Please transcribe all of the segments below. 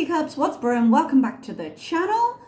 teacups, what's brewing? Welcome back to the channel.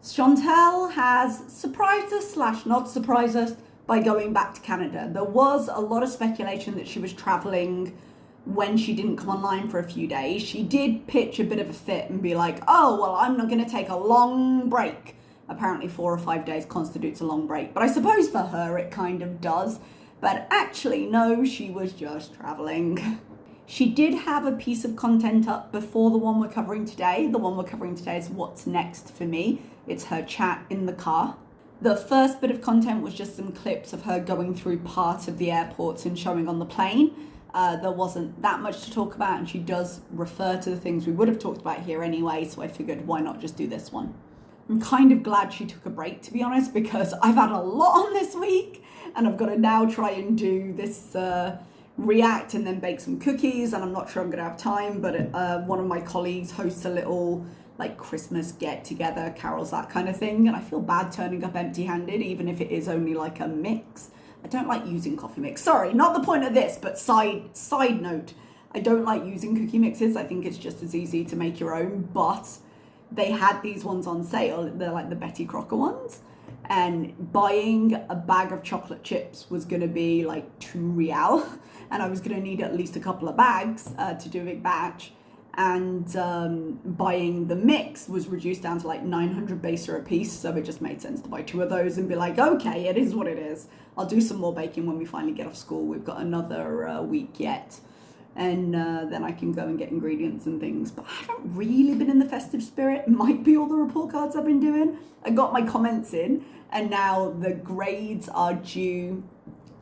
Chantal has surprised us / not surprised us by going back to Canada. There was a lot of speculation that she was traveling when she didn't come online for a few days. She did pitch a bit of a fit and be like, oh, well, I'm not going to take a long break. Apparently 4 or 5 days constitutes a long break. But I suppose for her it kind of does. But actually, no, she was just traveling. She did have a piece of content up before the one we're covering today. The one we're covering today is what's next for me. It's her chat in the car. The first bit of content was just some clips of her going through part of the airports and showing on the plane. There wasn't that much to talk about, and she does refer to the things we would have talked about here anyway, so I figured why not just do this one. I'm kind of glad she took a break, to be honest, because I've had a lot on this week and I've got to now try and do this react and then bake some cookies, and I'm not sure I'm gonna have time, but one of my colleagues hosts a little like Christmas get together, carols, that kind of thing, and I feel bad turning up empty-handed even if it is only like a mix. I don't like using coffee mix. Sorry, not the point of this, but side note, I don't like using cookie mixes. I think it's just as easy to make your own, but they had these ones on sale. They're like the Betty Crocker ones, and buying a bag of chocolate chips was gonna be like $2, and I was gonna need at least a couple of bags to do a big batch, and buying the mix was reduced down to like 900 base a piece, so it just made sense to buy 2 of those and be like, okay, it is what it is. I'll do some more baking when we finally get off school. We've got another week yet, and then I can go and get ingredients and things. But I haven't really been in the festive spirit. Might be all the report cards I've been doing. I got my comments in, and now the grades are due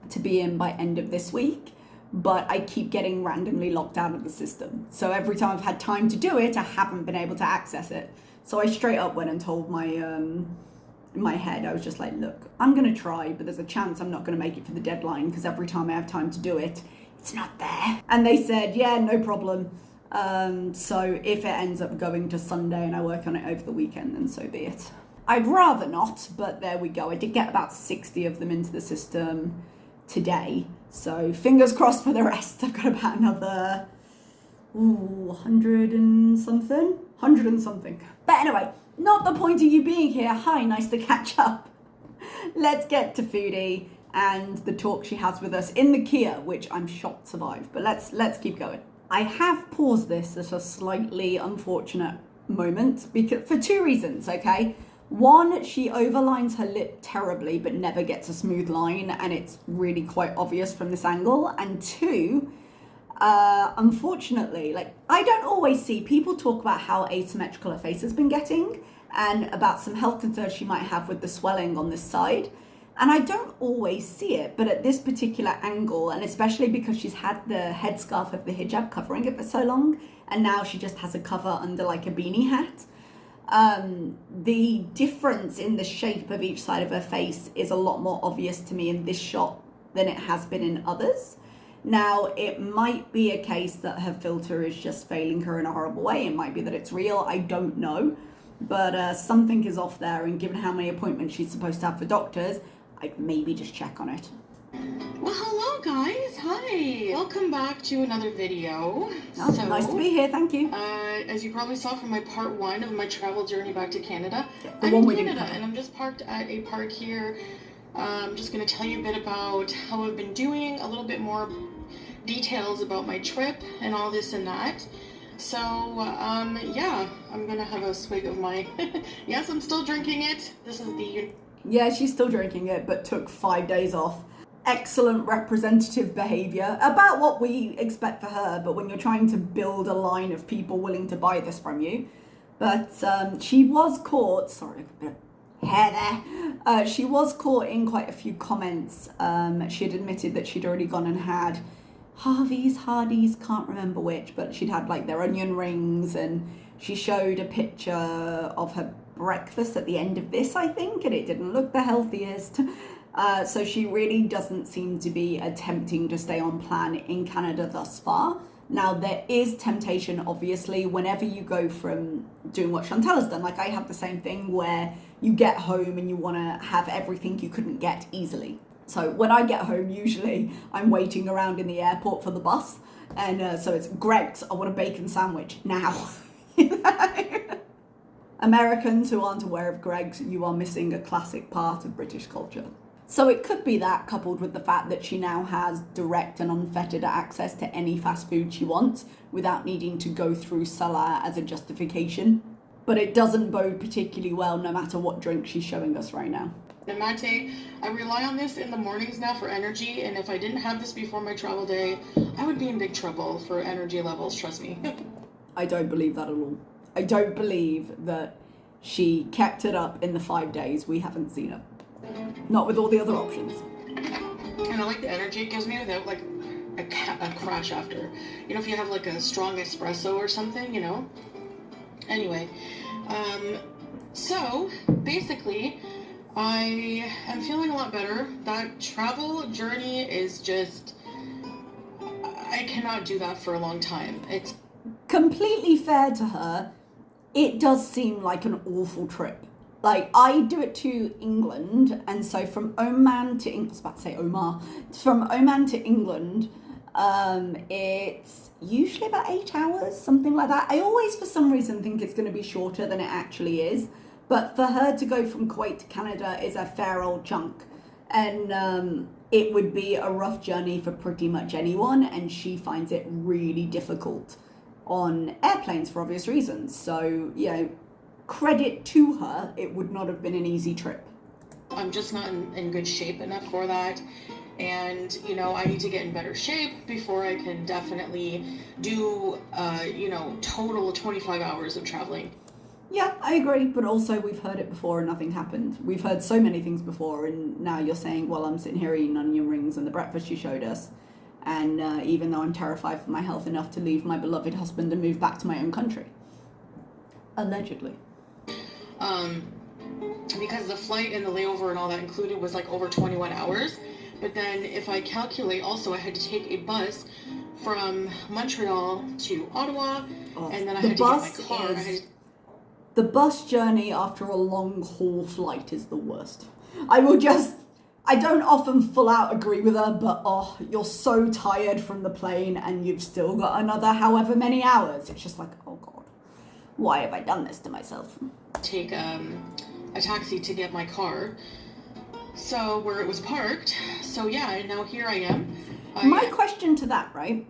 to be in by end of this week, but I keep getting randomly locked out of the system. So every time I've had time to do it, I haven't been able to access it. So I straight up went and told my in my head, I was just like, look, I'm gonna try, but there's a chance I'm not gonna make it for the deadline because every time I have time to do it, it's not there. And they said, yeah, no problem. So if it ends up going to Sunday and I work on it over the weekend, then so be it. I'd rather not, but there we go. I did get about 60 of them into the system today, so fingers crossed for the rest. I've got about another 100 and something. But anyway, not the point of you being here. Hi, nice to catch up. Let's get to Foodie and the talk she has with us in the Kia, which I'm shocked survived, but let's keep going. I have paused this at a slightly unfortunate moment because for 2 reasons, okay? One, she overlines her lip terribly but never gets a smooth line, and it's really quite obvious from this angle. And 2, unfortunately, like, I don't always see people talk about how asymmetrical her face has been getting and about some health concerns she might have with the swelling on this side. And I don't always see it, but at this particular angle, and especially because she's had the headscarf of the hijab covering it for so long, and now she just has a cover under like a beanie hat, the difference in the shape of each side of her face is a lot more obvious to me in this shot than it has been in others. Now, it might be a case that her filter is just failing her in a horrible way. It might be that it's real. I don't know. But something is off there, and given how many appointments she's supposed to have for doctors, I'd maybe just check on it. Well, hello guys. Hi. Welcome back to another video. Oh, nice to be here. Thank you. As you probably saw from my part 1 of my travel journey back to Canada, The I'm one in we didn't Canada, cover. and I'm just parked at a park here. I'm just going to tell you a bit about how I've been doing, a little bit more details about my trip and all this and that. So, yeah, I'm going to have a swig of my... Yes, I'm still drinking it. This is the... Yeah, she's still drinking it, but took 5 days off. Excellent representative behavior, about what we expect for her, but when you're trying to build a line of people willing to buy this from you. But she was caught, sorry, a bit of hair there. She was caught in quite a few comments. She had admitted that she'd already gone and had Hardee's, can't remember which, but she'd had like their onion rings, and she showed a picture of her breakfast at the end of this, I think, and it didn't look the healthiest. So she really doesn't seem to be attempting to stay on plan in Canada thus far. Now, there is temptation, obviously, whenever you go from doing what Chantal has done. Like, I have the same thing where you get home and you want to have everything you couldn't get easily. So when I get home, usually I'm waiting around in the airport for the bus. And so it's, Greg's, I want a bacon sandwich now. Americans who aren't aware of Greggs, you are missing a classic part of British culture. So it could be that, coupled with the fact that she now has direct and unfettered access to any fast food she wants without needing to go through Salah as a justification. But it doesn't bode particularly well no matter what drink she's showing us right now. The mate, I rely on this in the mornings now for energy, and if I didn't have this before my travel day, I would be in big trouble for energy levels, trust me. I don't believe that at all. I don't believe that she kept it up in the 5 days we haven't seen her. Not with all the other options. And I like the energy it gives me without like a crash after. You know, if you have like a strong espresso or something, you know? Anyway, so basically, I am feeling a lot better. That travel journey is just, I cannot do that for a long time. It's completely fair to her. It does seem like an awful trip. Like, I do it to England, and so from Oman to England, I was about to say Omar, from Oman to England, it's usually about 8 hours, something like that. I always, for some reason, think it's going to be shorter than it actually is. But for her to go from Kuwait to Canada is a fair old chunk. And it would be a rough journey for pretty much anyone. And she finds it really difficult on airplanes for obvious reasons. So, you know, credit to her, it would not have been an easy trip. I'm just not in good shape enough for that. And, you know, I need to get in better shape before I can definitely do, total 25 hours of traveling. Yeah, I agree, but also we've heard it before and nothing happened. We've heard so many things before, and now you're saying, well, I'm sitting here eating onion rings and the breakfast you showed us, and even though I'm terrified for my health enough to leave my beloved husband and move back to my own country. Allegedly. Because the flight and the layover and all that included was like over 21 hours, but then if I calculate also I had to take a bus from Montreal to Ottawa, and then I had to get my car. The bus journey after a long haul flight is the worst. I don't often full out agree with her, but you're so tired from the plane and you've still got another however many hours. It's just like, oh God, why have I done this to myself? Take a taxi to get my car, so where it was parked. So yeah, and now here I am. My question to that, right?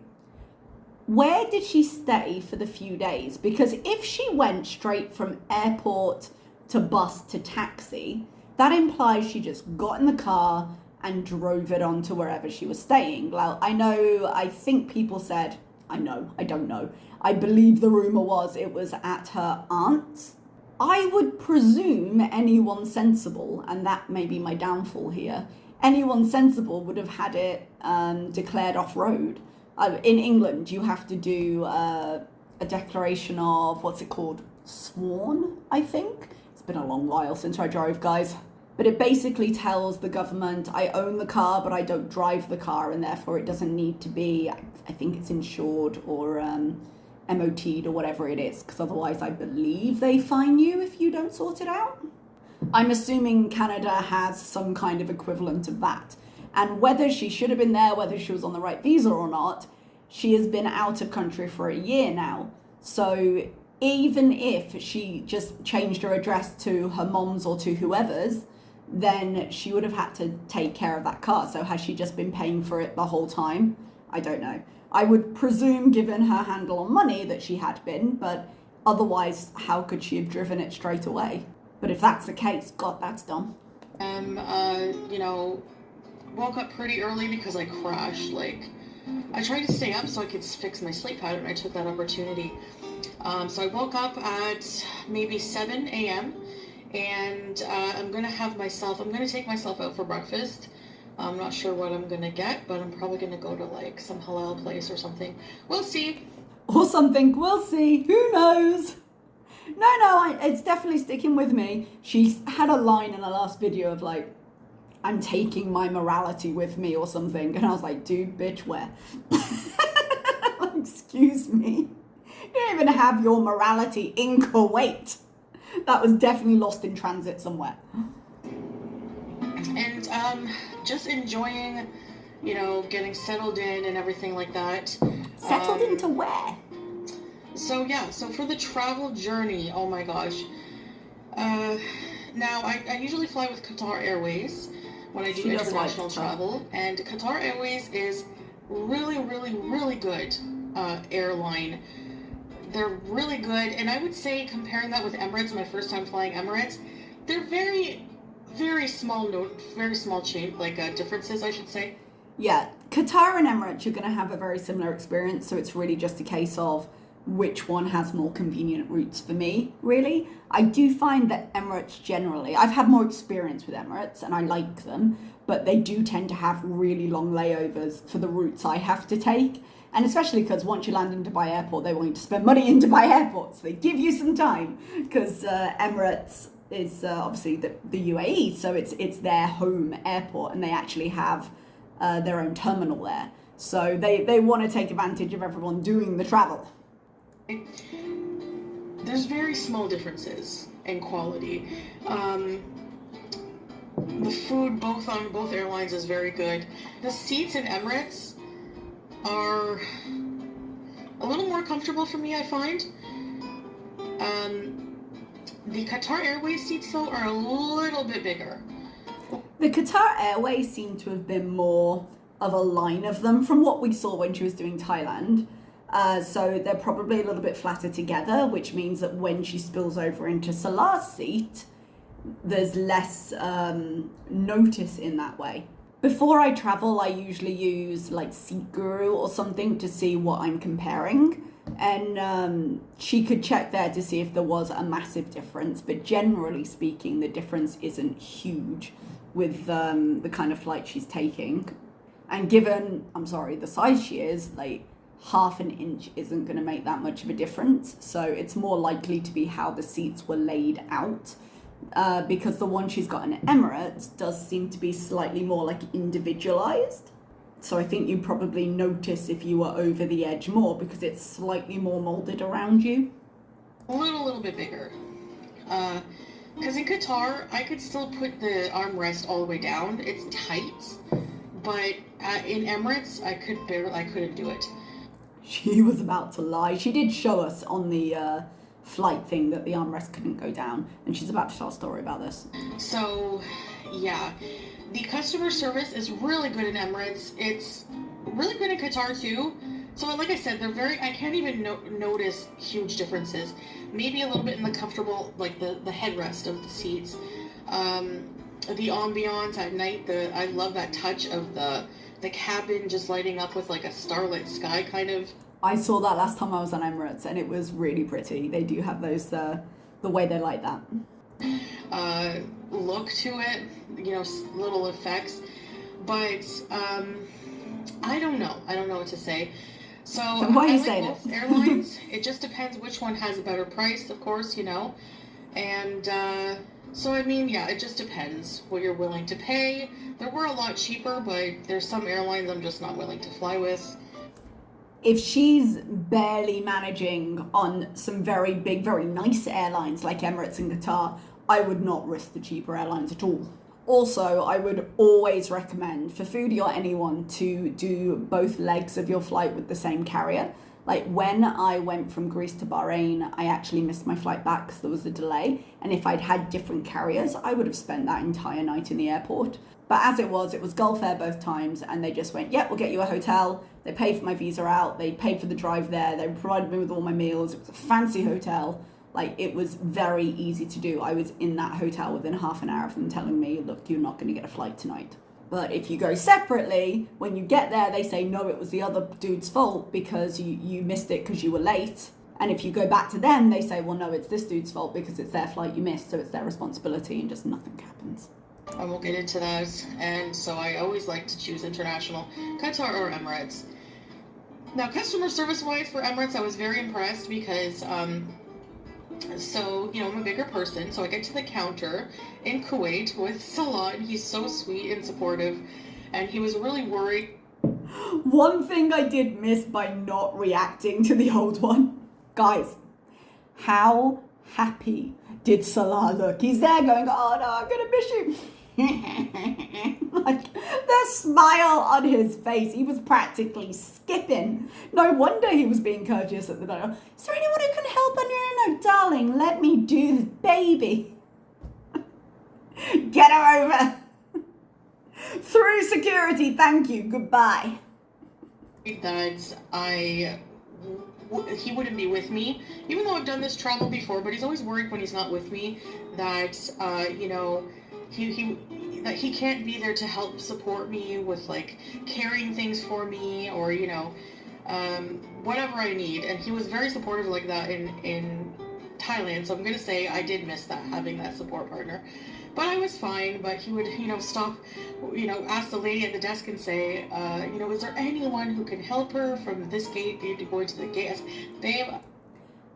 Where did she stay for the few days? Because if she went straight from airport to bus to taxi, that implies she just got in the car and drove it on to wherever she was staying. Well, I think people said, I don't know. I believe the rumor was it was at her aunt's. I would presume anyone sensible, and that may be my downfall here, anyone sensible would have had it declared off-road. In England, you have to do a declaration of, what's it called? Sworn, I think? It's been a long while since I drove, guys. But it basically tells the government, I own the car, but I don't drive the car, and therefore it doesn't need to be, I think it's insured or MOT'd or whatever it is, because otherwise I believe they fine you if you don't sort it out. I'm assuming Canada has some kind of equivalent of that. And whether she should have been there, whether she was on the right visa or not, she has been out of country for a year now. So even if she just changed her address to her mom's or to whoever's, then she would have had to take care of that car. So has she just been paying for it the whole time? I don't know. I would presume, given her handle on money, that she had been, but otherwise, how could she have driven it straight away? But if that's the case, God, that's dumb. Woke up pretty early because I crashed. I tried to stay up so I could fix my sleep pattern. I took that opportunity. So I woke up at maybe 7 a.m. and I'm going to take myself out for breakfast. I'm not sure what I'm going to get, but I'm probably going to go to some halal place or something. We'll see. Or something. We'll see. Who knows? No, it's definitely sticking with me. She had a line in her last video of I'm taking my morality with me or something. And I was like, dude, bitch, where? Excuse me. You don't even have your morality in Kuwait. That was definitely lost in transit somewhere. And just enjoying, getting settled in and everything like that. Settled into where? So for the travel journey, oh my gosh. Uh, Now, I usually fly with Qatar Airways when I do She does like international Qatar. travel, and Qatar Airways is really, really, really good airline. They're really good, and I would say comparing that with Emirates, my first time flying Emirates, they're very, very small very small change, like differences, I should say. Yeah, Qatar and Emirates, you're going to have a very similar experience. So it's really just a case of which one has more convenient routes for me, really. I do find that Emirates generally, I've had more experience with Emirates and I like them, but they do tend to have really long layovers for the routes I have to take. And especially because once you land in Dubai Airport, they want you to spend money in Dubai Airport. So they give you some time because Emirates is obviously the UAE. So it's their home airport and they actually have their own terminal there. So they want to take advantage of everyone doing the travel. There's very small differences in quality. The food on both airlines is very good. The seats in Emirates are a little more comfortable for me, I find. The Qatar Airways seats, though, are a little bit bigger. The Qatar Airways seem to have been more of a line of them from what we saw when she was doing Thailand. So they're probably a little bit flatter together, which means that when she spills over into Salah's seat, there's less notice in that way. Before I travel, I usually use like Seat Guru or something to see what I'm comparing. And she could check there to see if there was a massive difference. But generally speaking, the difference isn't huge with the kind of flight she's taking. And given, the size she is, like half an inch isn't going to make that much of a difference. So it's more likely to be how the seats were laid out. Because the one she's got in Emirates does seem to be slightly more like individualized. So I think you probably notice if you were over the edge more because it's slightly more molded around you. A little bit bigger. Because in Qatar, I could still put the armrest all the way down. It's tight, but in Emirates, I couldn't do it. She was about to lie. She did show us on the flight thing that the armrest couldn't go down, and she's about to tell a story about this. So, yeah, the customer service is really good in Emirates. It's really good in Qatar too. So, like I said, I can't even notice huge differences. Maybe a little bit in the comfortable, like the headrest of the seats. The ambiance at night, I love that touch of the cabin just lighting up with like a starlit sky kind of. I saw that last time I was on Emirates and it was really pretty. They do have those, the way they light that. Look to it, little effects. But I don't know. I don't know what to say. So why are you I saying like both it? airlines. It just depends which one has a better price, of course, And so, I mean, yeah, it just depends what you're willing to pay. There were a lot cheaper, but there's some airlines I'm just not willing to fly with. If she's barely managing on some very big, very nice airlines like Emirates and Qatar, I would not risk the cheaper airlines at all. Also, I would always recommend for Foodie or anyone to do both legs of your flight with the same carrier. Like when I went from Greece to Bahrain, I actually missed my flight back because there was a delay. And if I'd had different carriers, I would have spent that entire night in the airport. But as it was Gulf Air both times. And they just went, yeah, we'll get you a hotel. They paid for my visa out. They paid for the drive there. They provided me with all my meals. It was a fancy hotel. Like, it was very easy to do. I was in that hotel within half an hour of them telling me, look, you're not going to get a flight tonight. But if you go separately, when you get there, they say, no, it was the other dude's fault because you missed it because you were late. And if you go back to them, they say, well, no, it's this dude's fault because it's their flight you missed, so it's their responsibility, and just nothing happens. I won't get into that. And so I always like to choose international, Qatar or Emirates. Now, customer service-wise for Emirates, I was very impressed because... So, I'm a bigger person, so I get to the counter in Kuwait with Salah, and he's so sweet and supportive, and he was really worried. One thing I did miss by not reacting to the old one. Guys, how happy did Salah look? He's there going, oh no, I'm gonna miss you. Like, the smile on his face, he was practically skipping. No wonder he was being courteous at the door. Is there anyone who can help? No, darling, let me do this, baby. Get her over. Through security, thank you, goodbye. That he wouldn't be with me, even though I've done this travel before, but he's always worried when he's not with me that, that he can't be there to help support me with, like, carrying things for me or, whatever I need. And he was very supportive like that in Thailand, so I'm going to say I did miss that, having that support partner. But I was fine, but he would, stop, ask the lady at the desk and say, is there anyone who can help her from this gate to go into the gate? Babe.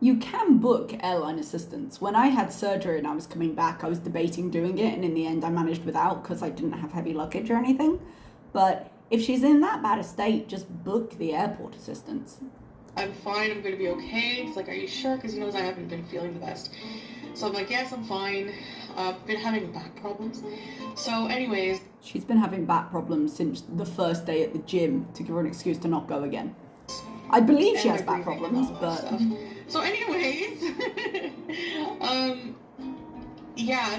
You can book airline assistance. When I had surgery and I was coming back, I was debating doing it, and in the end I managed without because I didn't have heavy luggage or anything. But if she's in that bad a state, just book the airport assistance. I'm fine, I'm going to be okay. He's like, are you sure? Because he knows I haven't been feeling the best. So I'm like, yes, I'm fine. I've been having back problems. So anyways. She's been having back problems since the first day at the gym to give her an excuse to not go again. I believe she has back problems, but... So anyways,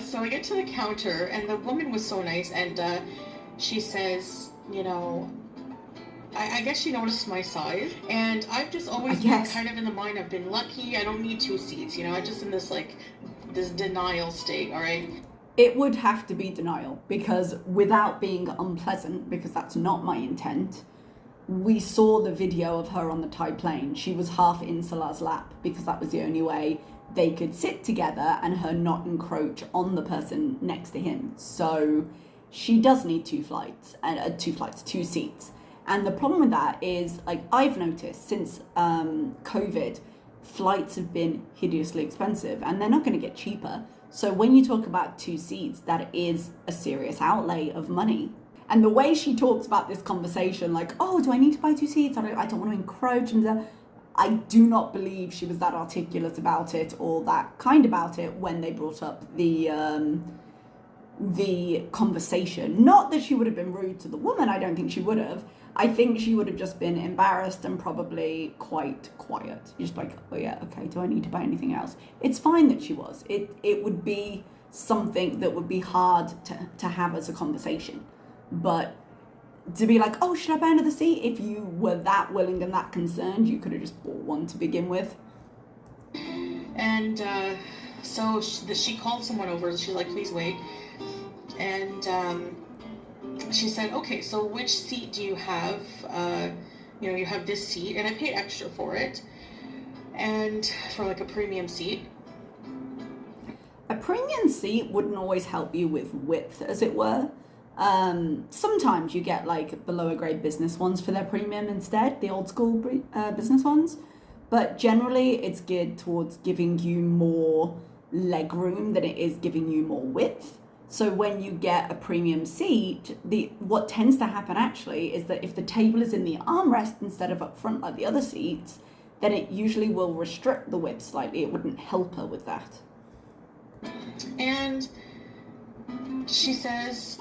so I get to the counter and the woman was so nice and she says, I guess she noticed my size, and I've just always been kind of in the mind, I've been lucky, I don't need 2 seats, I'm just in this, like, this denial state, all right? It would have to be denial, because without being unpleasant, because that's not my intent, we saw the video of her on the Thai plane. She was half in Salah's lap, because that was the only way they could sit together and her not encroach on the person next to him. So she does need 2 seats. And the problem with that is, like, I've noticed since COVID, flights have been hideously expensive and they're not going to get cheaper. So when you talk about 2 seats, that is a serious outlay of money. And the way she talks about this conversation, like, oh, do I need to buy 2 seats? I don't want to encroach. And I do not believe she was that articulate about it or that kind about it when they brought up the conversation. Not that she would have been rude to the woman. I don't think she would have. I think she would have just been embarrassed and probably quite quiet. Just like, oh yeah, okay, do I need to buy anything else? It's fine that she was. It would be something that would be hard to have as a conversation. But to be like, oh, should I buy another seat? If you were that willing and that concerned, you could have just bought one to begin with. And so she called someone over. She's like, please wait. And she said, okay, so which seat do you have? You have this seat, and I paid extra for it, and for like a premium seat. A premium seat wouldn't always help you with width, as it were. Sometimes you get like the lower grade business ones for their premium instead, the old school business ones. But generally it's geared towards giving you more leg room than it is giving you more width. So when you get a premium seat, what tends to happen actually is that if the table is in the armrest instead of up front like the other seats, then it usually will restrict the width slightly. It wouldn't help her with that. And she says,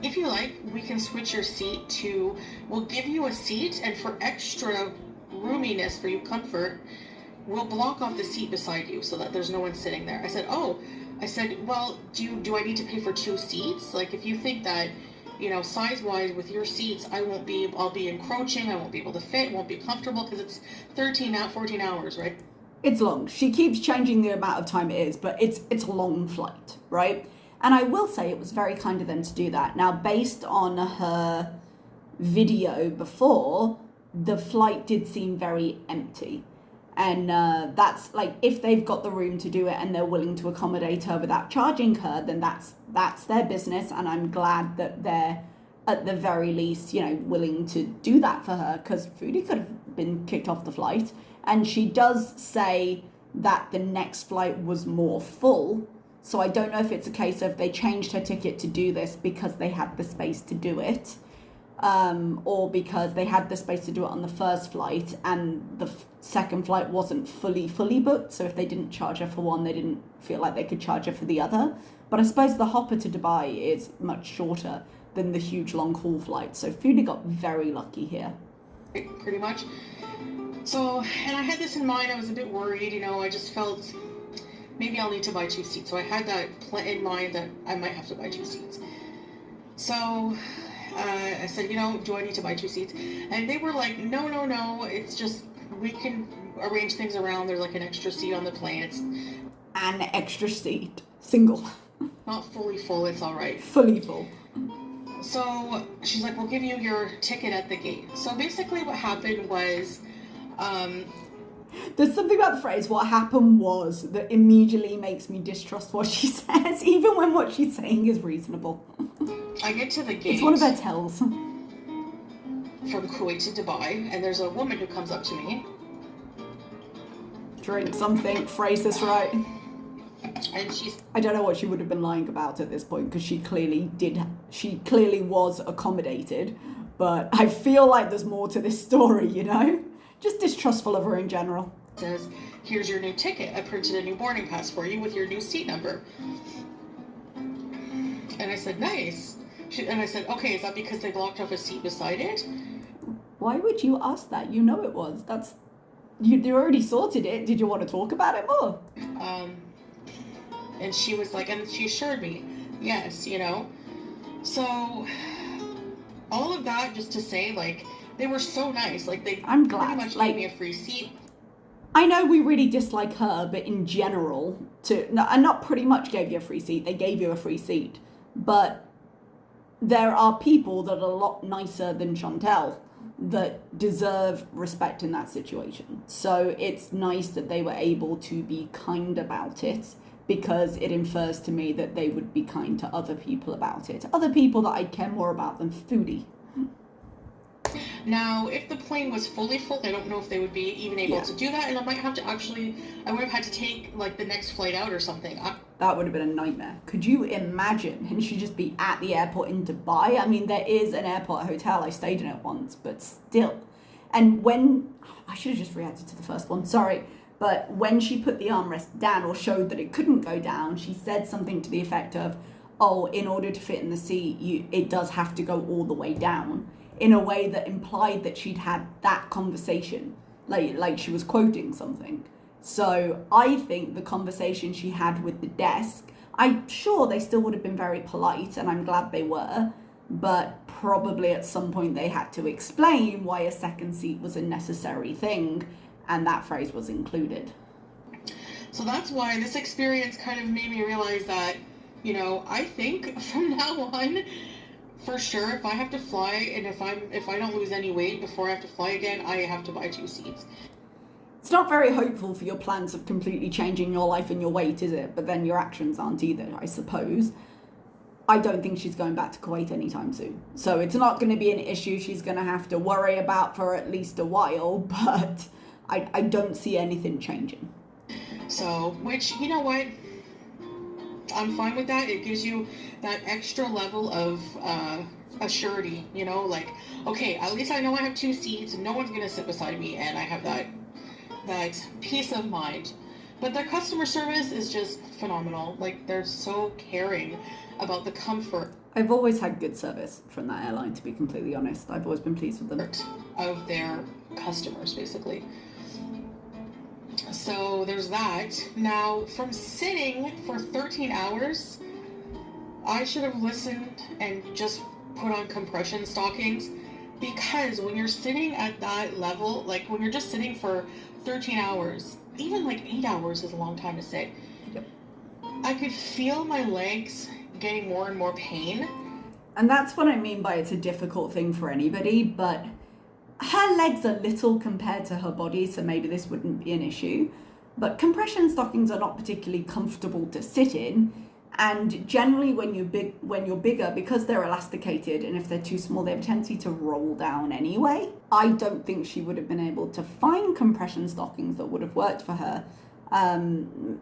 if you like, we can switch your seat to, we'll give you a seat, and for extra roominess for you comfort, we'll block off the seat beside you so that there's no one sitting there. I said, well, do I need to pay for 2 seats? Like, if you think that, size-wise with your seats, I'll be encroaching, I won't be able to fit, won't be comfortable, because it's 14 hours, right? It's long. She keeps changing the amount of time it is, but it's a long flight, right? And I will say it was very kind of them to do that. Now, based on her video before, the flight did seem very empty. And that's like, if they've got the room to do it and they're willing to accommodate her without charging her, then that's their business. And I'm glad that they're, at the very least, willing to do that for her, because Foodie could have been kicked off the flight. And she does say that the next flight was more full. So I don't know if it's a case of they changed her ticket to do this because they had the space to do it. or because they had the space to do it on the first flight and the second flight wasn't fully booked. So if they didn't charge her for one, they didn't feel like they could charge her for the other. But I suppose the hopper to Dubai is much shorter than the huge long haul flight. So Foodie got very lucky here. Pretty much. So, and I had this in mind. I was a bit worried, I just felt maybe I'll need to buy 2 seats. So I had that in mind that I might have to buy 2 seats. So I said, do I need to buy 2 seats? And they were like, no. It's just, we can arrange things around. There's like an extra seat on the plane. It's an extra seat. Single. Not fully full. It's all right. Fully full. So she's like, we'll give you your ticket at the gate. So basically what happened was, there's something about the phrase, what happened was, that immediately makes me distrust what she says, even when what she's saying is reasonable. I get to the gate. It's one of her tells. From Kuwait to Dubai, and there's a woman who comes up to me. Drink something, phrase this right. And I don't know what she would have been lying about at this point, because she clearly was accommodated, but I feel like there's more to this story, Just distrustful of her in general. Says, here's your new ticket. I printed a new boarding pass for you with your new seat number. And I said, nice. And I said, okay, is that because they blocked off a seat beside it? Why would you ask that? You know it was. You already sorted it. Did you want to talk about it more? And she was like, and she assured me, yes, So, all of that just to say, like, they were so nice. Like, I'm glad. Pretty much gave me a free seat. I know we really dislike her, but in general, and not pretty much gave you a free seat, they gave you a free seat. But there are people that are a lot nicer than Chantal that deserve respect in that situation. So it's nice that they were able to be kind about it, because it infers to me that they would be kind to other people about it. Other people that I care more about than Foodie. Now, if the plane was fully full, I don't know if they would be even able to do that, and I would have had to take, like, the next flight out or something. That would have been a nightmare. Could you imagine? And she'd just be at the airport in Dubai? I mean, there is an airport hotel. I stayed in it once, but still. And I should have just reacted to the first one, sorry. But when she put the armrest down, or showed that it couldn't go down, she said something to the effect of, in order to fit in the seat, it does have to go all the way down, in a way that implied that she'd had that conversation, like she was quoting something. So I think the conversation she had with the desk, I'm sure they still would have been very polite, and I'm glad they were, but probably at some point they had to explain why a second seat was a necessary thing, and that phrase was included. So that's why this experience kind of made me realize that, I think from now on, for sure, if I have to fly, and if I don't lose any weight before I have to fly again, I have to buy 2 seats. It's not very hopeful for your plans of completely changing your life and your weight, is it? But then your actions aren't either, I suppose. I don't think she's going back to Kuwait anytime soon. So it's not going to be an issue she's going to have to worry about for at least a while, but I don't see anything changing. So, which, you know what? I'm fine with that. It gives you that extra level of assurity, like, okay, at least I know I have 2 seats, no one's going to sit beside me, and I have that peace of mind. But their customer service is just phenomenal. Like, they're so caring about the comfort. I've always had good service from that airline, to be completely honest. I've always been pleased with them. Of their customers, basically. So there's that. Now, from sitting for 13 hours, I should have listened and just put on compression stockings, because when you're sitting at that level, like when you're just sitting for 13 hours, even like 8 hours is a long time to sit. Yep. I could feel my legs getting more and more pain. And that's what I mean by it's a difficult thing for anybody, but her legs are little compared to her body, so maybe this wouldn't be an issue. But compression stockings are not particularly comfortable to sit in, and generally when you're bigger, because they're elasticated, and if they're too small, they have a tendency to roll down anyway. I don't think she would have been able to find compression stockings that would have worked for her.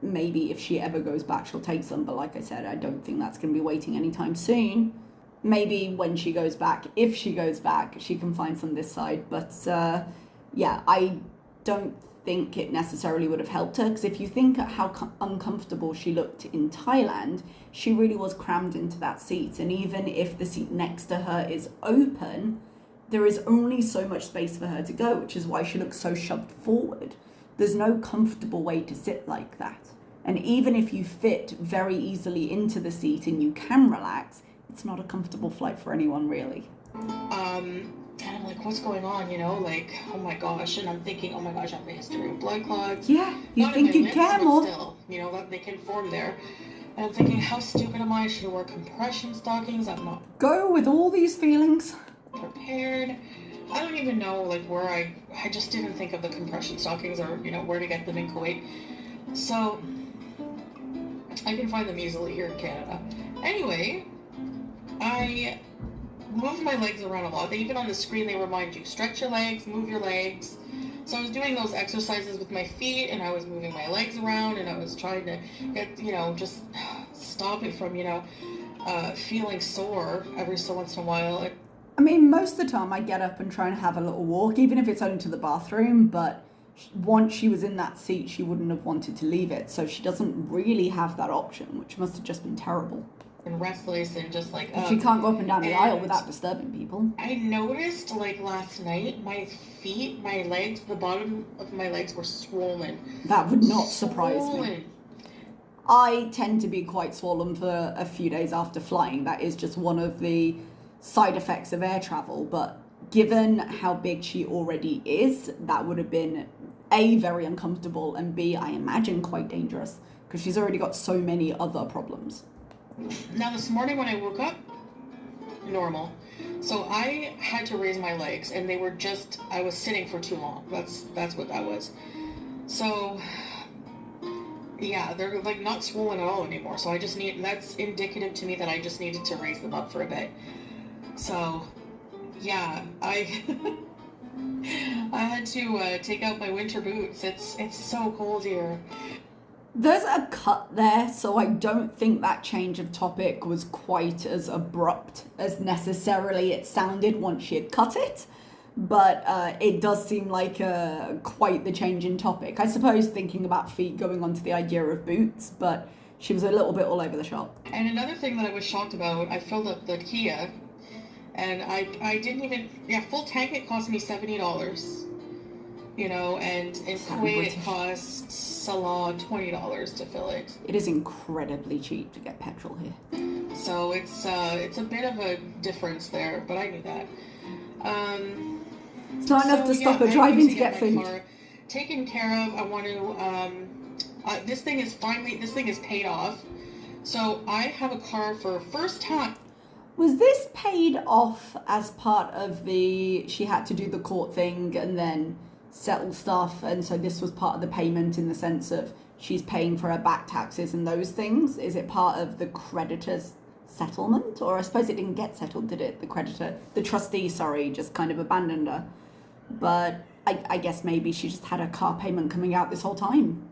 Maybe if she ever goes back, she'll take some, but like I said, I don't think that's going to be waiting anytime soon. maybe when she goes back, if she goes back, she can find some this side. But yeah, I don't think it necessarily would have helped her, because if you think how uncomfortable she looked in Thailand, she really was crammed into that seat. And even if the seat next to her is open, there is only so much space for her to go, which is why she looks so shoved forward. There's no comfortable way to sit like that. And even if you fit very easily into the seat and you can relax, it's not a comfortable flight for anyone, really. And I'm like, what's going on, you know? Like, oh my gosh. And I'm thinking, oh my gosh, I have a history of blood clots. Yeah, you Not think in you my care lips, more. but still, you know, that they can form there. And I'm thinking, how stupid am I? I should wear compression stockings. I'm not Go with all these feelings. prepared. I don't even know, like, where I just didn't think of the compression stockings or, you know, where to get them in Kuwait. So I can find them easily here in Canada. Anyway, I moved my legs around a lot. They even on the screen, they remind you, stretch your legs, move your legs. So I was doing those exercises with my feet, and I was moving my legs around, and I was trying to get, you know, just stop it from, you know, feeling sore every so once in a while. I mean, most of the time I get up and try and have a little walk, even if it's only to the bathroom, but once she was in that seat, she wouldn't have wanted to leave it. So she doesn't really have that option, which must have just been terrible. And restless and just like... She can't go up and down the aisle without disturbing people. I noticed, like, last night, my feet, my legs, the bottom of my legs were swollen. That would not surprise me. I tend to be quite swollen for a few days after flying. That is just one of the side effects of air travel, but given how big she already is, that would have been A, very uncomfortable, and B, I imagine quite dangerous, because she's already got so many other problems. Now this morning when I woke up, normal. So I had to raise my legs, and they were just, I was sitting for too long. That's what that was. So yeah, they're like not swollen at all anymore. So I just that's indicative to me that I just needed to raise them up for a bit. So yeah, I had to take out my winter boots. It's so cold here. There's a cut there, so I don't think that change of topic was quite as abrupt as necessarily it sounded once she had cut it. But it does seem like quite the change in topic. I suppose thinking about feet going on to the idea of boots, but she was a little bit all over the shop. And another thing that I was shocked about, I filled up the Kia, and I didn't even, full tank, it cost me $70. You know, and in Kuwait it costs a lot, $20 to fill it. It is incredibly cheap to get petrol here. So it's a bit of a difference there, but I knew that. It's not enough to stop her driving to get food. Car taken care of. I want to. This thing is paid off. So I have a car for first time. Was this paid off as part of she had to do the court thing and then settle stuff, and so this was part of the payment in the sense of she's paying for her back taxes and those things? Is it part of the creditor's settlement? Or I suppose it didn't get settled, did it? The trustee, just kind of abandoned her. But I guess maybe she just had a car payment coming out this whole time.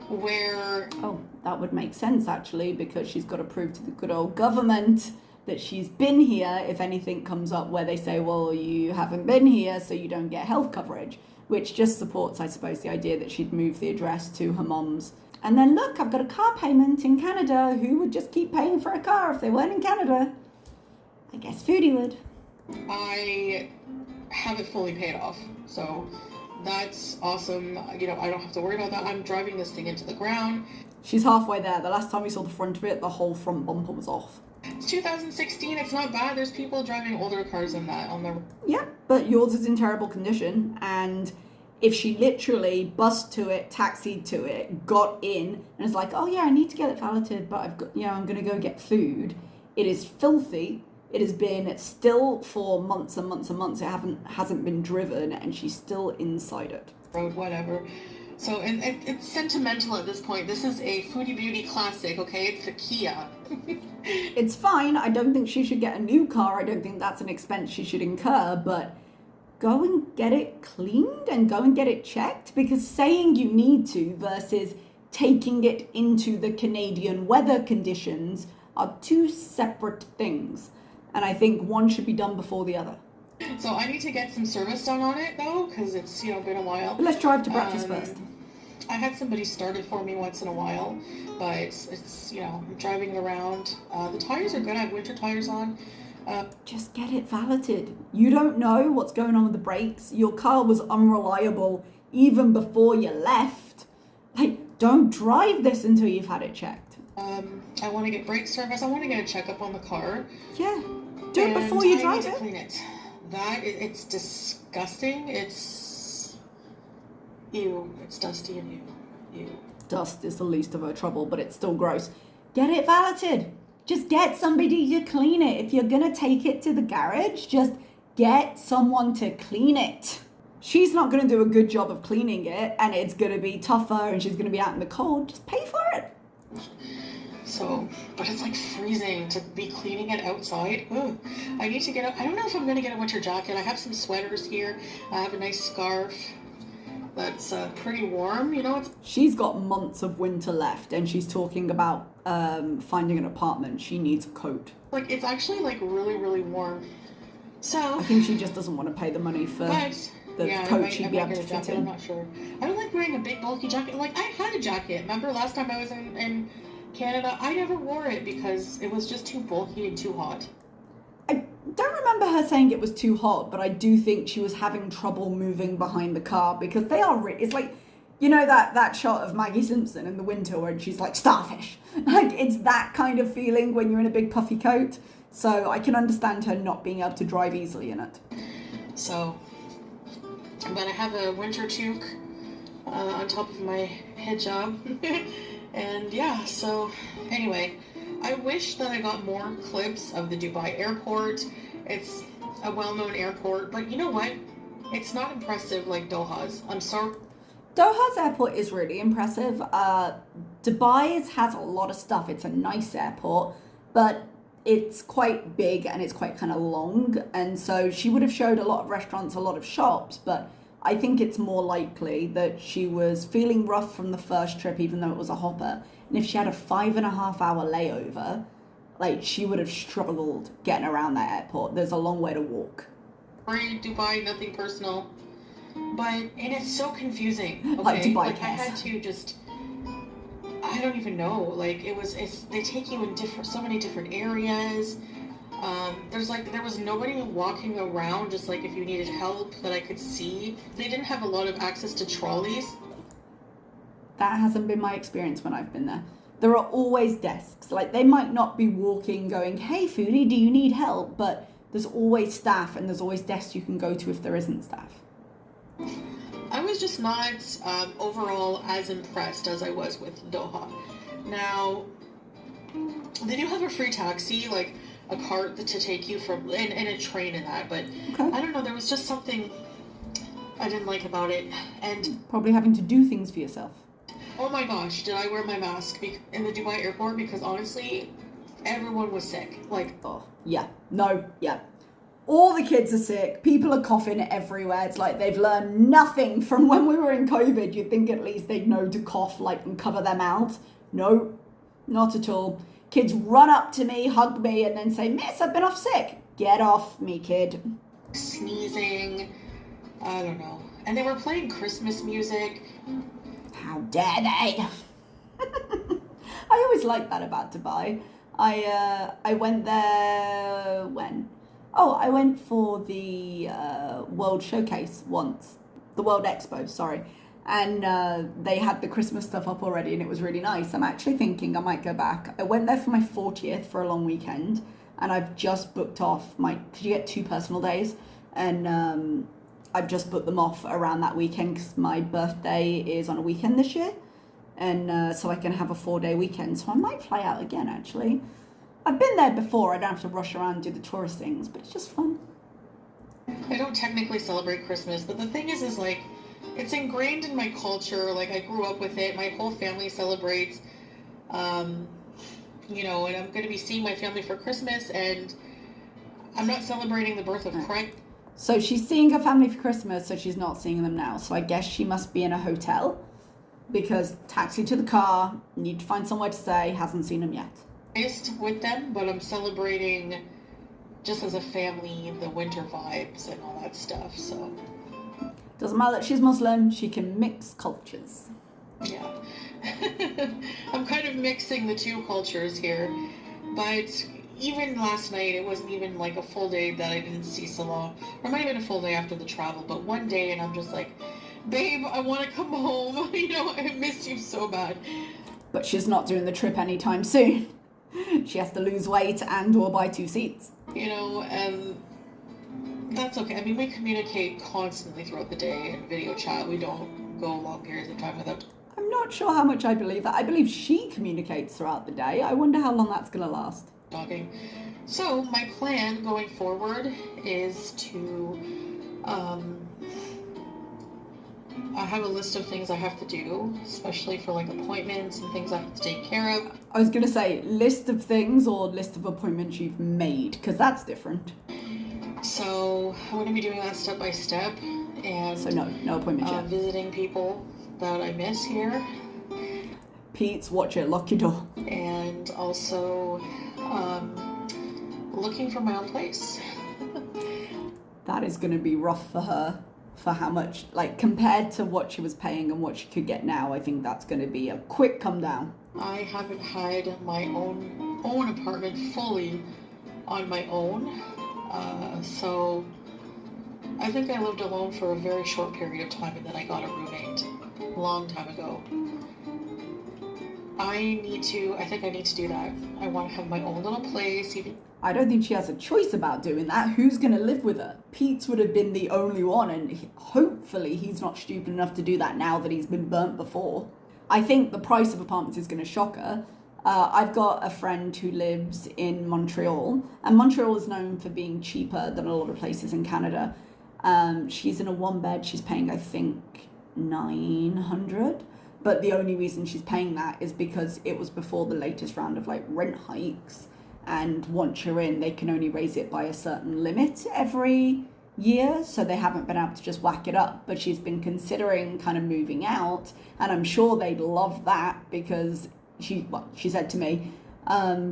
Where... Oh, that would make sense actually, because she's got to prove to the good old government that she's been here if anything comes up where they say, well, you haven't been here, so you don't get health coverage, which just supports, I suppose, the idea that she'd moved the address to her mom's. And then look, I've got a car payment in Canada. Who would just keep paying for a car if they weren't in Canada? I guess Foodie would. I have it fully paid off, so that's awesome. You know, I don't have to worry about that. I'm driving this thing into the ground. She's halfway there. The last time we saw the front of it, the whole front bumper was off. It's 2016, it's not bad. There's people driving older cars than that on the... Yeah, but yours is in terrible condition, and if she literally bussed to it, taxied to it, got in, and is like, oh yeah, I need to get it valeted, but I'm going to go get food. It is filthy. It has been still for months and months and months. It hasn't been driven, and she's still inside it. Road, whatever. So, and it's sentimental at this point. This is a Foodie Beauty classic, okay? It's the Kia. It's fine. I don't think she should get a new car. I don't think that's an expense she should incur, but go and get it cleaned and go and get it checked, because saying you need to versus taking it into the Canadian weather conditions are two separate things. And I think one should be done before the other. So I need to get some service done on it though, because it's, been a while. But let's drive to breakfast first. I had somebody start it for me once in a while, but it's I'm driving it around. The tires are good. I have winter tires on. Just get it valeted. You don't know what's going on with the brakes. Your car was unreliable even before you left. Like, don't drive this until you've had it checked. I want to get brake service. I want to get a checkup on the car. Yeah, do it before you drive it. I need to clean it. It's disgusting. It's ew. It's dusty and ew. Dust is the least of her trouble, but it's still gross. Get it valeted. Just get somebody to clean it. If you're going to take it to the garage, just get someone to clean it. She's not going to do a good job of cleaning it, and it's going to be tougher, and she's going to be out in the cold. Just pay for it. So, but it's like freezing to be cleaning it outside. Ugh. I need to I don't know if I'm going to get a winter jacket. I have some sweaters here. I have a nice scarf that's pretty warm. She's got months of winter left, and she's talking about finding an apartment. She needs a coat. Like, it's actually like really, really warm. So I think she just doesn't want to pay the money for the coat she'd be able to fit in. I'm not sure. I don't like wearing a big bulky jacket. Like, I had a jacket. Remember last time I was in Canada? I never wore it because it was just too bulky and too hot. I don't remember her saying it was too hot, but I do think she was having trouble moving behind the car because they are it's like, that shot of Maggie Simpson in the winter where she's like starfish. Like, it's that kind of feeling when you're in a big puffy coat. So I can understand her not being able to drive easily in it. So, but I have a winter toque on top of my hijab. And yeah, so anyway, I wish that I got more clips of the Dubai airport. It's a well-known airport, but you know what? It's not impressive like Doha's. I'm sorry. Doha's airport is really impressive. Dubai's has a lot of stuff. It's a nice airport, but it's quite big and it's quite kind of long. And so she would have showed a lot of restaurants, a lot of shops, but I think it's more likely that she was feeling rough from the first trip, even though it was a hopper. And if she had a 5.5 hour layover, like, she would have struggled getting around that airport. There's a long way to walk. Sorry, Dubai, nothing personal. And it's so confusing. Okay? Like Dubai I had to just, I don't even know. Like, they take you in so many different areas. There was nobody walking around, just like if you needed help that I could see. They didn't have a lot of access to trolleys. That hasn't been my experience when I've been there. There are always desks. Like, they might not be walking going, hey, Foodie, do you need help? But there's always staff and there's always desks you can go to if there isn't staff. I was just not overall as impressed as I was with Doha. Now, they do have a free taxi, like a cart to take you from, and a train and that, but okay. I don't know, there was just something I didn't like about it. And probably having to do things for yourself. Oh my gosh, did I wear my mask in the Dubai airport? Because honestly, everyone was sick. Like, oh, yeah. No, yeah. All the kids are sick. People are coughing everywhere. It's like they've learned nothing from when we were in COVID. You'd think at least they'd know to cough, like, and cover their mouths. No, not at all. Kids run up to me, hug me, and then say, Miss, I've been off sick. Get off me, kid. Sneezing. I don't know. And they were playing Christmas music. How dare they? I always liked that about Dubai. I went there when? Oh, I went for the World Showcase once. The World Expo, sorry. And they had the Christmas stuff up already and it was really nice. I'm actually thinking I might go back. I went there for my 40th for a long weekend and I've just booked off because you get 2 personal days. And I've just booked them off around that weekend because my birthday is on a weekend this year. And so I can have a 4-day weekend. So I might fly out again, actually. I've been there before. I don't have to rush around and do the tourist things, but it's just fun. I don't technically celebrate Christmas, but the thing is like, it's ingrained in my culture. Like, I grew up with it. My whole family celebrates, and I'm going to be seeing my family for Christmas, and I'm not celebrating the birth of Christ. So she's seeing her family for Christmas, so she's not seeing them now. So I guess she must be in a hotel because taxi to the car, need to find somewhere to stay, hasn't seen them yet. with them, but I'm celebrating just as a family, the winter vibes and all that stuff. So doesn't matter that she's Muslim, she can mix cultures. Yeah. I'm kind of mixing the two cultures here, but even last night, it wasn't even like a full day that I didn't see Salah, or it might have been a full day after the travel, but one day, and I'm just like, babe, I want to come home. I miss you so bad. But she's not doing the trip anytime soon. She has to lose weight and or buy 2 seats. And that's okay. I mean, we communicate constantly throughout the day in video chat. We don't go long periods of time without. I'm not sure how much I believe that. I believe she communicates throughout the day. I wonder how long that's going to last. Talking. So my plan going forward is to I have a list of things I have to do, especially for like appointments and things I have to take care of. I was going to say list of things or list of appointments you've made, because that's different. So I'm going to be doing that step by step, and so no appointment yet. Visiting people that I miss here. Pete's, watch it, lock your door. And also looking for my own place. That is going to be rough for her, for how much, like, compared to what she was paying and what she could get now. I think that's going to be a quick come down. I haven't had my own apartment fully on my own, so I think I lived alone for a very short period of time, and then I got a roommate a long time ago. I think I need to do that. I want to have my own little place. I don't think she has a choice about doing that. Who's going to live with her? Pete's would have been the only one, and hopefully he's not stupid enough to do that now that he's been burnt before. I think the price of apartments is going to shock her. I've got a friend who lives in Montreal, and Montreal is known for being cheaper than a lot of places in Canada. She's in a 1-bed. She's paying, I think, $900. But the only reason she's paying that is because it was before the latest round of like rent hikes. And once you're in, they can only raise it by a certain limit every year. So they haven't been able to just whack it up. But she's been considering kind of moving out. And I'm sure they'd love that because she said to me,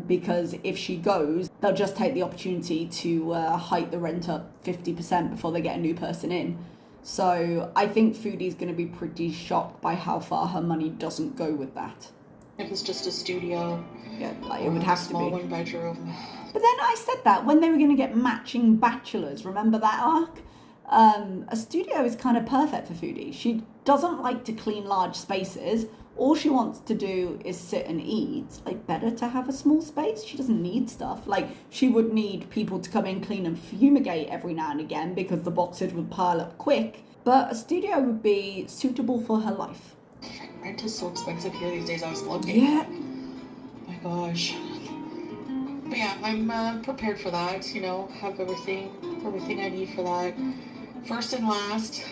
because if she goes, they'll just take the opportunity to hike the rent up 50% before they get a new person in. So I think Foodie's going to be pretty shocked by how far her money doesn't go with that. If it's just a studio. Yeah, like it would have to be. A small 1-bedroom. But then I said that when they were going to get matching bachelors, remember that arc? A studio is kind of perfect for Foodie. She doesn't like to clean large spaces. All she wants to do is sit and eat. Like, better to have a small space. She doesn't need stuff. Like, she would need people to come in, clean and fumigate every now and again because the boxes would pile up quick. But a studio would be suitable for her life. Rent is so expensive here these days. I was looking. Yeah. Oh my gosh. But yeah, I'm prepared for that. Have everything I need for that. First and last.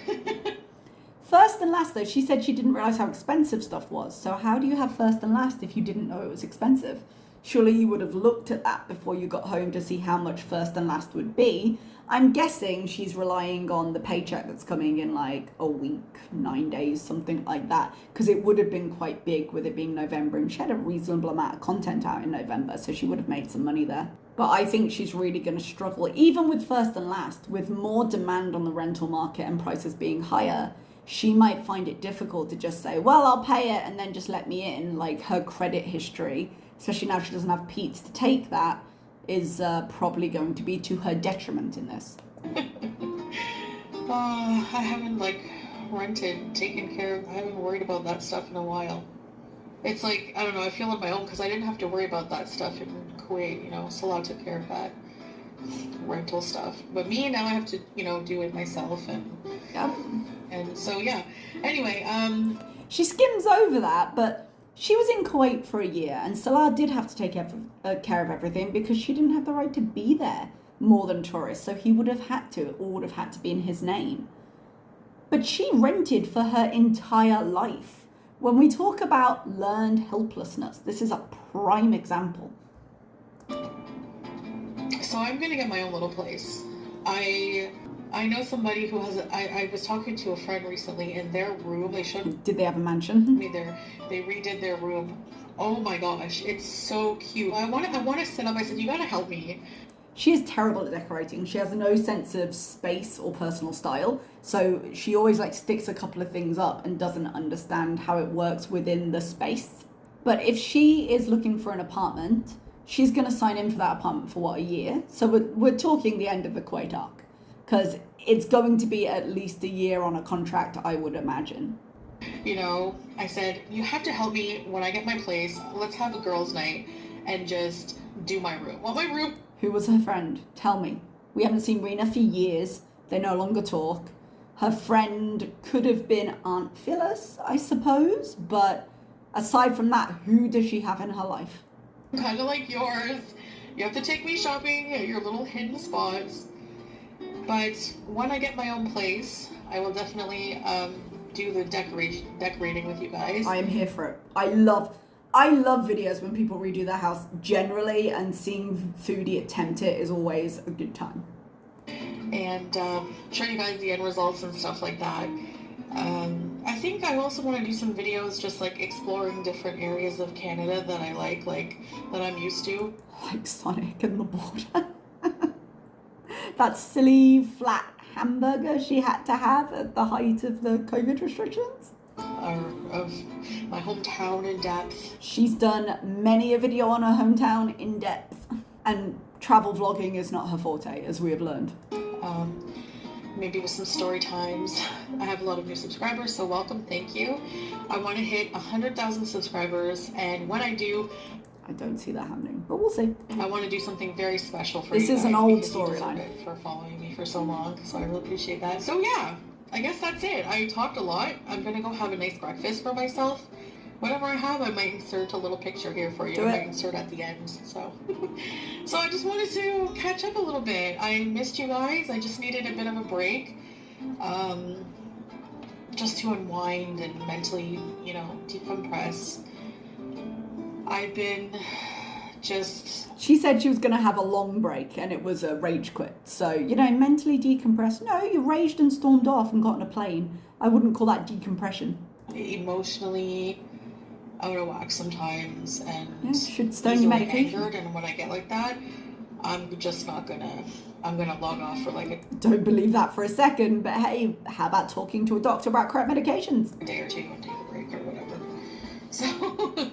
First and last, though, she said she didn't realise how expensive stuff was. So how do you have first and last if you didn't know it was expensive? Surely you would have looked at that before you got home to see how much first and last would be. I'm guessing she's relying on the paycheck that's coming in like a week, 9 days, something like that. Because it would have been quite big with it being November, and she had a reasonable amount of content out in November, so she would have made some money there. But I think she's really going to struggle, even with first and last, with more demand on the rental market and prices being higher. She might find it difficult to just say, well, I'll pay it and then just let me in. Like, her credit history, especially now she doesn't have Pete's to take that, is probably going to be to her detriment in this. I haven't rented, taken care of, I haven't worried about that stuff in a while. It's like, I don't know, I feel on my own because I didn't have to worry about that stuff in Kuwait, Salah took care of that rental stuff. But me, now I have to, do it myself and so, yeah. Anyway, she skims over that, but she was in Kuwait for a year, and Salah did have to take care of everything because she didn't have the right to be there more than tourists, so he would have had to, it all would have had to be in his name. But she rented for her entire life. When we talk about learned helplessness, this is a prime example. So I'm going to get my own little place. I I know somebody who has, I was talking to a friend recently in their room. They showed Did they have a mansion? me they redid their room. Oh my gosh, it's so cute. I want to sit up. I said, you gotta help me. She is terrible at decorating. She has no sense of space or personal style. So she always like sticks a couple of things up and doesn't understand how it works within the space. But if she is looking for an apartment, she's going to sign in for that apartment for what, a year? So we're talking the end of the Kuwait arc, because it's going to be at least a year on a contract, I would imagine. You know, I said, you have to help me when I get my place. Let's have a girls' night and just do my room. Well, my room. Who was her friend? Tell me. We haven't seen Rena for years. They no longer talk. Her friend could have been Aunt Phyllis, I suppose, but aside from that, who does she have in her life? Kind of like yours. You have to take me shopping at your little hidden spots. But when I get my own place, I will definitely do the decorating with you guys. I am here for it. I love videos when people redo their house generally, and seeing Foodie attempt it is always a good time. And show you guys the end results and stuff like that. I think I also want to do some videos just like exploring different areas of Canada that I like that I'm used to. Like Sonic and the border. That silly flat hamburger she had to have at the height of the COVID restrictions. Of my hometown in depth. She's done many a video on her hometown in depth, and travel vlogging is not her forte, as we have learned. Maybe with some story times. I have a lot of new subscribers, so welcome, thank you. I want to hit 100,000 subscribers, and when I do, I don't see that happening, but we'll see. I want to do something very special for this you. This is an old storyline. For following me for so long, so I really appreciate that. So yeah, I guess that's it. I talked a lot. I'm gonna go have a nice breakfast for myself. Whatever I have, I might insert a little picture here for you. I might insert at the end. So, so I just wanted to catch up a little bit. I missed you guys. I just needed a bit of a break, just to unwind and mentally, you know, decompress. I've been just... She said she was going to have a long break, and it was a rage quit. So, you know, mentally decompress. No, you raged and stormed off and got on a plane. I wouldn't call that decompression. Emotionally out of whack sometimes, and yeah, should start your medication. Angered, and when I get like that, I'm just not gonna. I'm gonna log off for like a... Don't believe that for a second, but hey, how about talking to a doctor about correct medications? A day or two and take a break or whatever. So,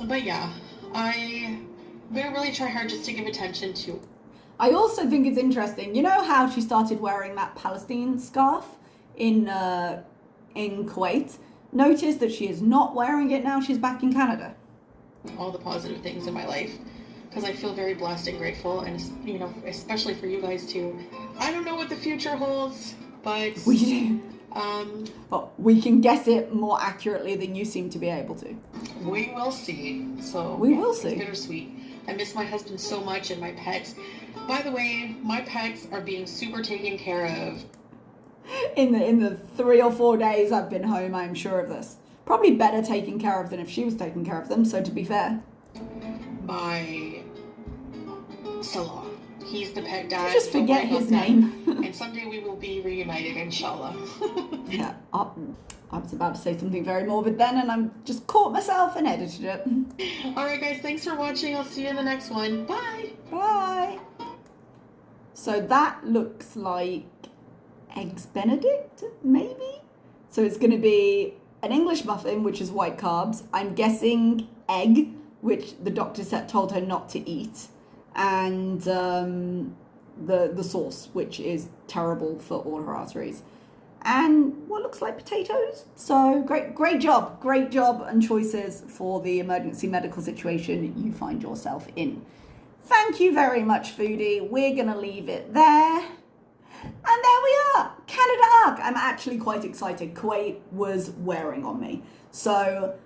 but yeah, I'm gonna really try hard just to give attention to... I also think it's interesting, you know how she started wearing that Palestine scarf in Kuwait? Notice that she is not wearing it now she's back in Canada. All the positive things in my life, because I feel very blessed and grateful, and you know, especially for you guys too. I don't know what the future holds, but we do. But we can guess it more accurately than you seem to be able to. We will see. So we will see. It's bittersweet. I miss my husband so much, and my pets. By the way, my pets are being super taken care of. In the 3 or 4 days I've been home, I'm sure of this. Probably better taken care of than if she was taking care of them, so to be fair. By Salah. He's the pet dad. You just forget his name. And someday we will be reunited, inshallah. Yeah, I was about to say something very morbid then, and I just caught myself and edited it. Alright guys, thanks for watching. I'll see you in the next one. Bye! Bye! So that looks like Eggs Benedict, maybe? So it's going to be an English muffin, which is white carbs. I'm guessing egg, which the doctor told her not to eat. And the sauce, which is terrible for all her arteries. And what looks like potatoes. So great job and choices for the emergency medical situation you find yourself in. Thank you very much, Foodie. We're going to leave it there. And there we are, Canada arc. I'm actually quite excited. Kuwait was wearing on me. So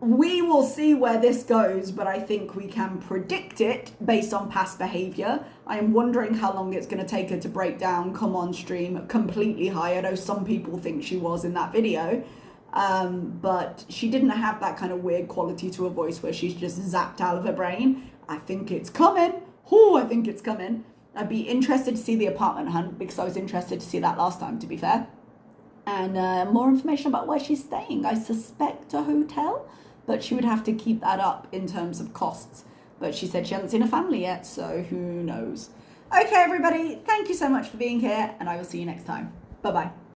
we will see where this goes, but I think we can predict it based on past behavior. I am wondering how long it's going to take her to break down, come on stream completely high. I know some people think she was in that video, but she didn't have that kind of weird quality to her voice where she's just zapped out of her brain. I think it's coming. I think it's coming. I'd be interested to see the apartment hunt because I was interested to see that last time, to be fair. And more information about where she's staying. I suspect a hotel, but she would have to keep that up in terms of costs. But she said she hasn't seen a family yet, so who knows. Okay, everybody, thank you so much for being here, and I will see you next time. Bye-bye.